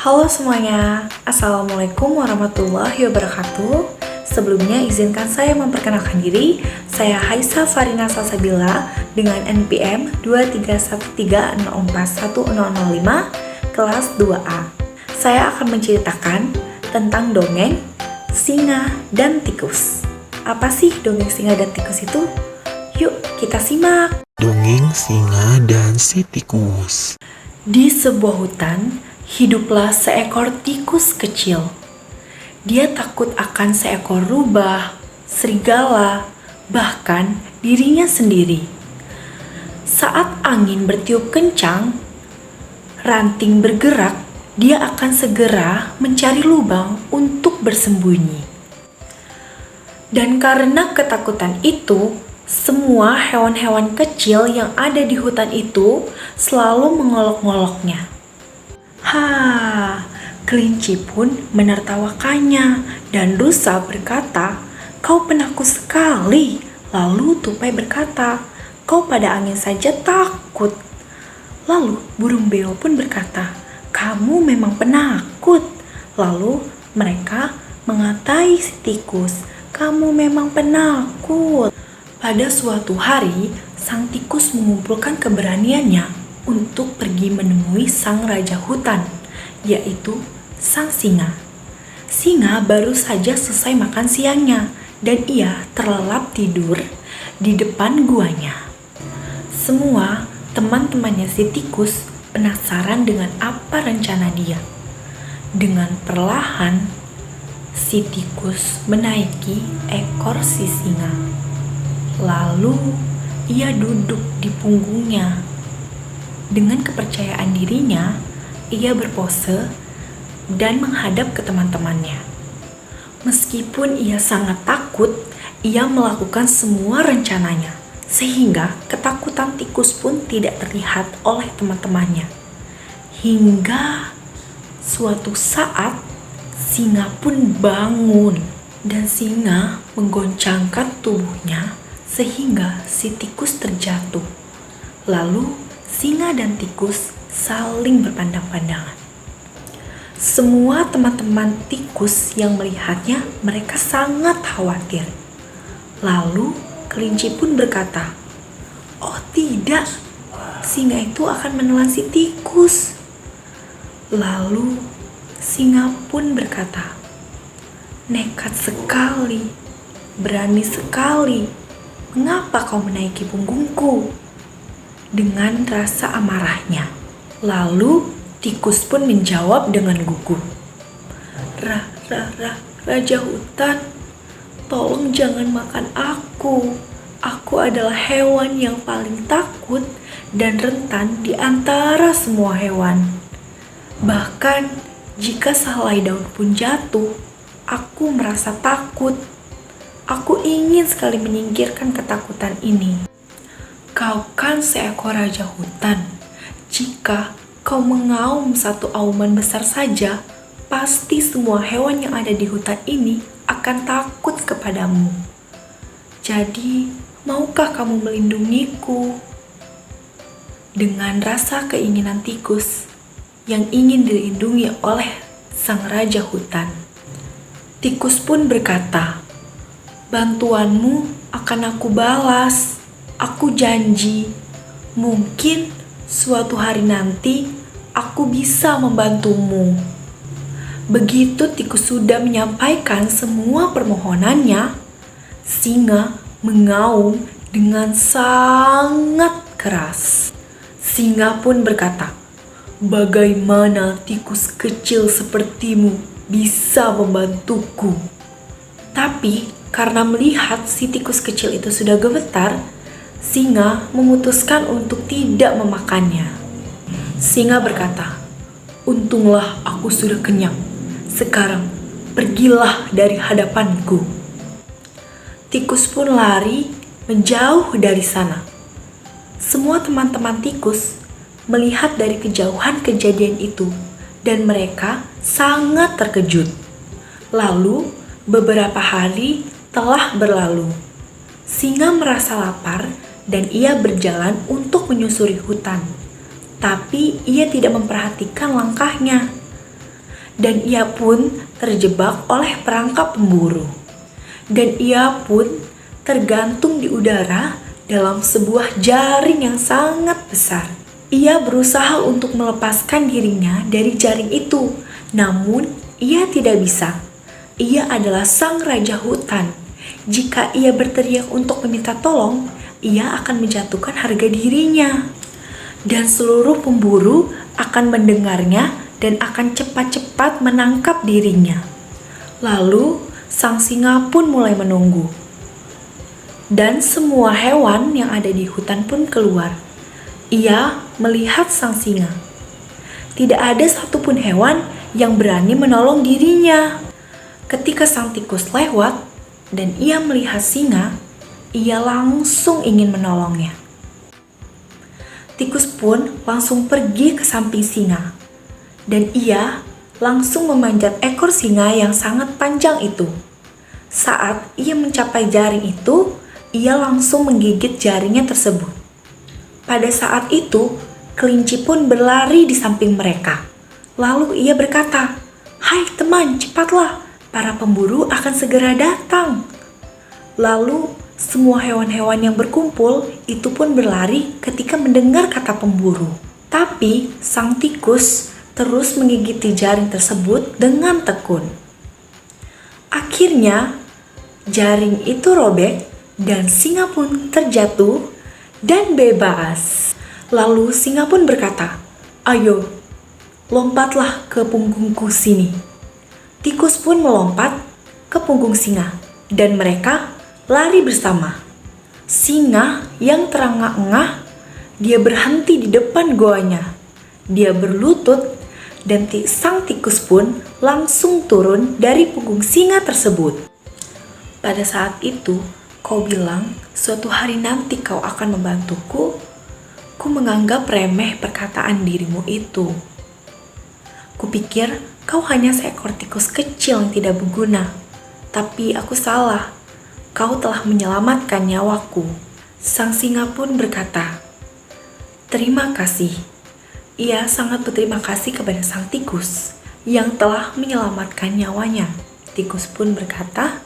Halo semuanya, Assalamualaikum warahmatullahi wabarakatuh. Sebelumnya izinkan saya memperkenalkan diri. Saya Haisa Farina Salsabila dengan NPM 231304105 kelas 2A. Saya akan menceritakan tentang dongeng singa dan tikus. Apa sih dongeng singa dan tikus itu? Yuk kita simak. Dongeng Singa dan si Tikus. Di sebuah hutan, hiduplah seekor tikus kecil. Dia takut akan seekor rubah, serigala, bahkan dirinya sendiri. Saat angin bertiup kencang, ranting bergerak, dia akan segera mencari lubang untuk bersembunyi. Dan karena ketakutan itu, semua hewan-hewan kecil yang ada di hutan itu selalu mengolok-ngoloknya. Kelinci pun menertawakannya dan rusa berkata, "Kau penakut sekali." Lalu tupai berkata, "Kau pada angin saja takut." Lalu burung beo pun berkata, "Kamu memang penakut." Lalu mereka mengatai si tikus, "Kamu memang penakut." Pada suatu hari, sang tikus mengumpulkan keberaniannya untuk pergi menemui sang raja hutan, yaitu sang singa. Singa baru saja selesai makan siangnya dan ia terlelap tidur di depan guanya. Semua teman-temannya si tikus penasaran dengan apa rencana dia. Dengan perlahan, si tikus menaiki ekor si singa. Lalu ia duduk di punggungnya. Dengan kepercayaan dirinya, ia berpose dan menghadap ke teman-temannya. Meskipun ia sangat takut, ia melakukan semua rencananya, sehingga ketakutan tikus pun tidak terlihat oleh teman-temannya. Hingga suatu saat, singa pun bangun dan singa menggoncangkan tubuhnya sehingga si tikus terjatuh. Lalu singa dan tikus saling berpandang-pandangan. Semua teman-teman tikus yang melihatnya, mereka sangat khawatir. Lalu kelinci pun berkata, "Oh tidak, singa itu akan menelan si tikus." Lalu singa pun berkata, "Nekat sekali, berani sekali. Mengapa kau menaiki punggungku?" Dengan rasa amarahnya. Lalu tikus pun menjawab dengan gugup, Raja hutan, tolong jangan makan aku. Aku adalah hewan yang paling takut dan rentan di antara semua hewan. Bahkan jika sehelai daun pun jatuh, aku merasa takut. Aku ingin sekali menyingkirkan ketakutan ini. Kau kan seekor raja hutan. Jika kau mengaum satu auman besar saja, pasti semua hewan yang ada di hutan ini akan takut kepadamu. Jadi, maukah kamu melindungiku?" Dengan rasa keinginan tikus yang ingin dilindungi oleh sang raja hutan, tikus pun berkata, "Bantuanmu akan aku balas. Aku janji, mungkin suatu hari nanti aku bisa membantumu." Begitu tikus sudah menyampaikan semua permohonannya, singa mengaum dengan sangat keras. Singa pun berkata, "Bagaimana tikus kecil sepertimu bisa membantuku?" Tapi karena melihat si tikus kecil itu sudah gemetar, singa memutuskan untuk tidak memakannya. Singa berkata, "Untunglah aku sudah kenyang. Sekarang pergilah dari hadapanku." Tikus pun lari menjauh dari sana. Semua teman-teman tikus melihat dari kejauhan kejadian itu dan mereka sangat terkejut. Lalu beberapa hari telah berlalu. Singa merasa lapar dan ia berjalan untuk menyusuri hutan. Tapi ia tidak memperhatikan langkahnya. dan ia pun terjebak oleh perangkap pemburu. Dan ia pun tergantung di udara dalam sebuah jaring yang sangat besar. Ia berusaha untuk melepaskan dirinya dari jaring itu, namun ia tidak bisa. Ia adalah sang raja hutan. Jika ia berteriak untuk meminta tolong, ia akan menjatuhkan harga dirinya. Dan seluruh pemburu akan mendengarnya dan akan cepat-cepat menangkap dirinya. Lalu sang singa pun mulai menunggu. Dan semua hewan yang ada di hutan pun keluar. Ia melihat sang singa. Tidak ada satupun hewan yang berani menolong dirinya. Ketika sang tikus lewat dan ia melihat singa, ia langsung ingin menolongnya. Tikus pun langsung pergi ke samping singa, dan ia langsung memanjat ekor singa yang sangat panjang itu. Saat ia mencapai jaring itu, ia langsung menggigit jaringnya tersebut. Pada saat itu, kelinci pun berlari di samping mereka. Lalu ia berkata, "Hai teman, cepatlah, para pemburu akan segera datang." Lalu semua hewan-hewan yang berkumpul itu pun berlari ketika mendengar kata pemburu. Tapi sang tikus terus menggigiti jaring tersebut dengan tekun. Akhirnya jaring itu robek dan singa pun terjatuh dan bebas. Lalu singa pun berkata, "Ayo, lompatlah ke punggungku sini." Tikus pun melompat ke punggung singa dan mereka lari bersama. Singa yang terengah-engah, dia berhenti di depan goanya. Dia berlutut dan sang tikus pun langsung turun dari punggung singa tersebut. Pada saat itu, kau bilang, "Suatu hari nanti kau akan membantuku." Ku menganggap remeh perkataan dirimu itu. Kupikir kau hanya seekor tikus kecil yang tidak berguna. Tapi aku salah. Kau telah menyelamatkan nyawaku. Sang singa pun berkata, "Terima kasih." Ia sangat berterima kasih kepada sang tikus yang telah menyelamatkan nyawanya. Tikus pun berkata,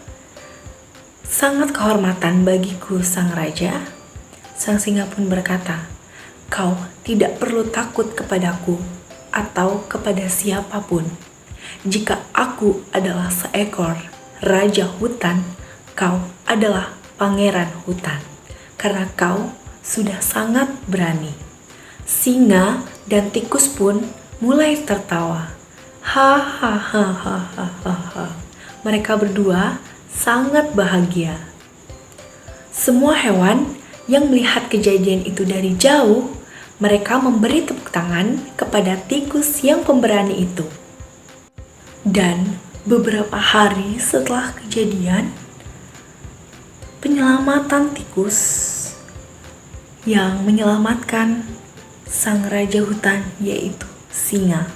"Sangat kehormatan bagiku, sang raja." Sang singa pun berkata, "Kau tidak perlu takut kepadaku atau kepada siapapun. Jika aku adalah seekor raja hutan, kau adalah pangeran hutan, karena kau sudah sangat berani." Singa dan tikus pun mulai tertawa. Hahaha. Mereka berdua sangat bahagia. Semua hewan yang melihat kejadian itu dari jauh, mereka memberi tepuk tangan kepada tikus yang pemberani itu. Dan beberapa hari setelah kejadian, penyelamatan tikus yang menyelamatkan sang raja hutan, yaitu singa.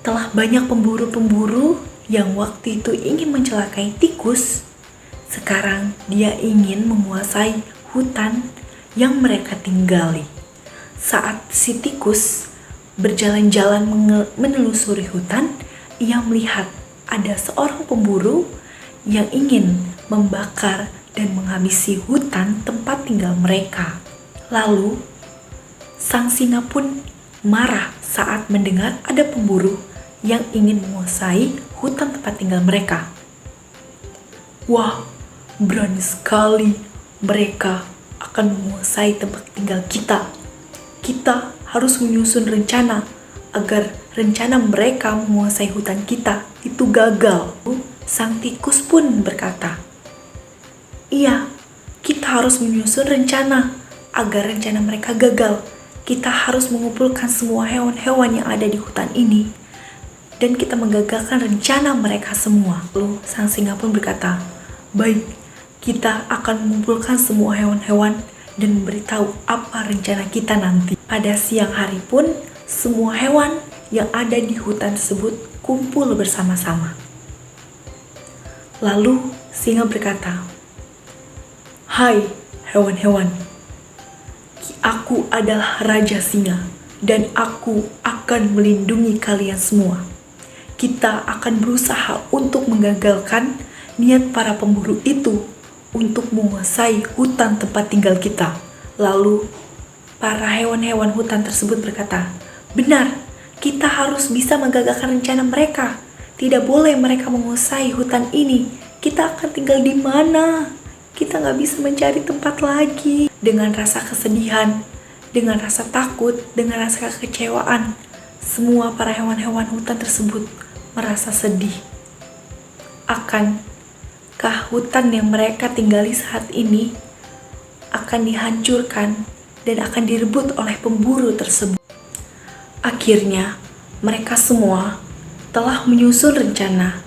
Telah banyak pemburu-pemburu yang waktu itu ingin mencelakai tikus, sekarang dia ingin menguasai hutan yang mereka tinggali. Saat si tikus berjalan-jalan menelusuri hutan, ia melihat ada seorang pemburu yang ingin membakar dan menghabisi hutan tempat tinggal mereka. Lalu, sang singa pun marah saat mendengar ada pemburu yang ingin menguasai hutan tempat tinggal mereka. Wah, berani sekali mereka akan menguasai tempat tinggal kita. Kita harus menyusun rencana agar rencana mereka menguasai hutan kita itu gagal. Sang tikus pun berkata, "Iya, kita harus menyusun rencana agar rencana mereka gagal. Kita harus mengumpulkan semua hewan-hewan yang ada di hutan ini dan kita menggagalkan rencana mereka semua." Lalu sang singa pun berkata, "Baik, kita akan mengumpulkan semua hewan-hewan dan memberitahu apa rencana kita nanti." Pada siang hari pun, semua hewan yang ada di hutan tersebut kumpul bersama-sama. Lalu singa berkata, "Hai hewan-hewan, aku adalah Raja Singa dan aku akan melindungi kalian semua. Kita akan berusaha untuk menggagalkan niat para pemburu itu untuk menguasai hutan tempat tinggal kita. Lalu, para hewan-hewan hutan tersebut berkata, "Benar, kita harus bisa menggagalkan rencana mereka. Tidak boleh mereka menguasai hutan ini. Kita akan tinggal di mana? Kita nggak bisa mencari tempat lagi." Dengan rasa kesedihan, dengan rasa takut, dengan rasa kekecewaan, semua para hewan-hewan hutan tersebut merasa sedih. Akankah hutan yang mereka tinggali saat ini akan dihancurkan dan akan direbut oleh pemburu tersebut? Akhirnya, mereka semua telah menyusun rencana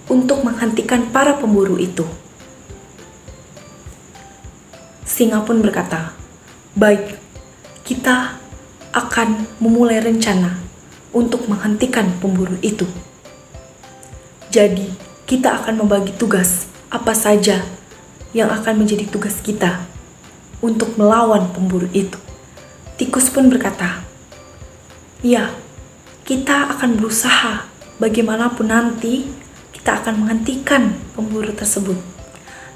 untuk menghentikan para pemburu itu. Singa pun berkata, "Baik, kita akan memulai rencana untuk menghentikan pemburu itu. Jadi, kita akan membagi tugas apa saja yang akan menjadi tugas kita untuk melawan pemburu itu." Tikus pun berkata, "Ya, kita akan berusaha bagaimanapun nanti kita akan menghentikan pemburu tersebut."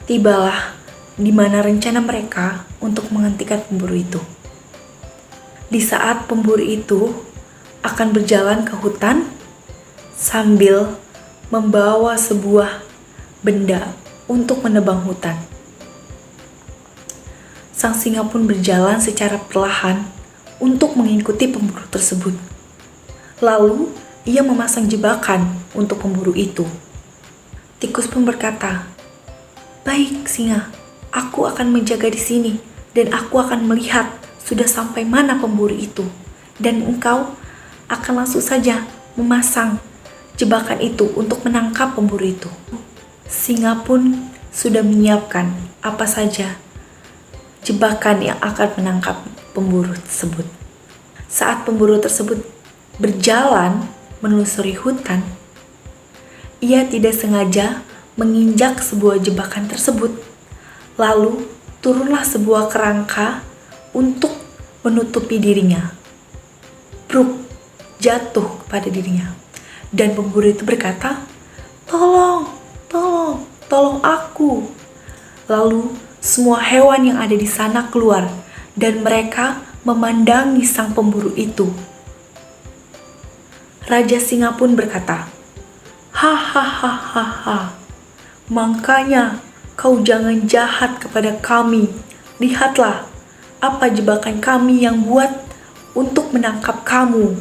Tibalah di mana rencana mereka untuk menghentikan pemburu itu. Di saat pemburu itu akan berjalan ke hutan sambil membawa sebuah benda untuk menebang hutan. Sang singa pun berjalan secara perlahan untuk mengikuti pemburu tersebut. Lalu, ia memasang jebakan untuk pemburu itu. Tikus pun berkata, "Baik, singa, aku akan menjaga di sini dan aku akan melihat sudah sampai mana pemburu itu. Dan engkau akan langsung saja memasang jebakan itu untuk menangkap pemburu itu." Singa pun sudah menyiapkan apa saja jebakan yang akan menangkap pemburu tersebut. Saat pemburu tersebut berjalan menelusuri hutan, ia tidak sengaja menginjak sebuah jebakan tersebut. Lalu turunlah sebuah kerangka untuk menutupi dirinya. Bruk, jatuh kepada dirinya. Dan pemburu itu berkata, Tolong aku." Lalu semua hewan yang ada di sana keluar dan mereka memandangi sang pemburu itu. Raja Singa pun berkata, "Hahaha, makanya kau jangan jahat kepada kami. Lihatlah apa jebakan kami yang buat untuk menangkap kamu."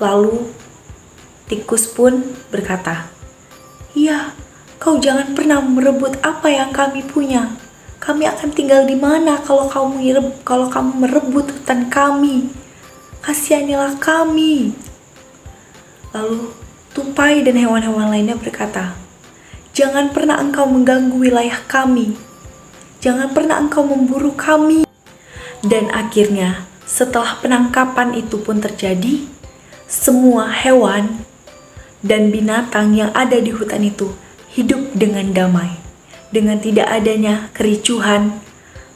Lalu tikus pun berkata, "Ya, kau jangan pernah merebut apa yang kami punya. Kami akan tinggal di mana kalau kamu merebut hutan kami? Kasihanilah kami." Lalu tupai dan hewan-hewan lainnya berkata, "Jangan pernah engkau mengganggu wilayah kami. Jangan pernah engkau memburu kami." Dan akhirnya setelah penangkapan itu pun terjadi, semua hewan dan binatang yang ada di hutan itu hidup dengan damai, dengan tidak adanya kericuhan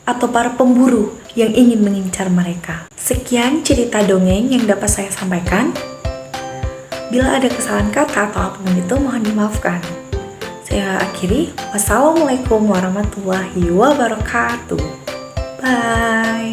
atau para pemburu yang ingin mengincar mereka. Sekian cerita dongeng yang dapat saya sampaikan. Bila ada kesalahan kata atau apapun itu, mohon dimaafkan. Saya akhiri. Wassalamualaikum warahmatullahi wabarakatuh. Bye.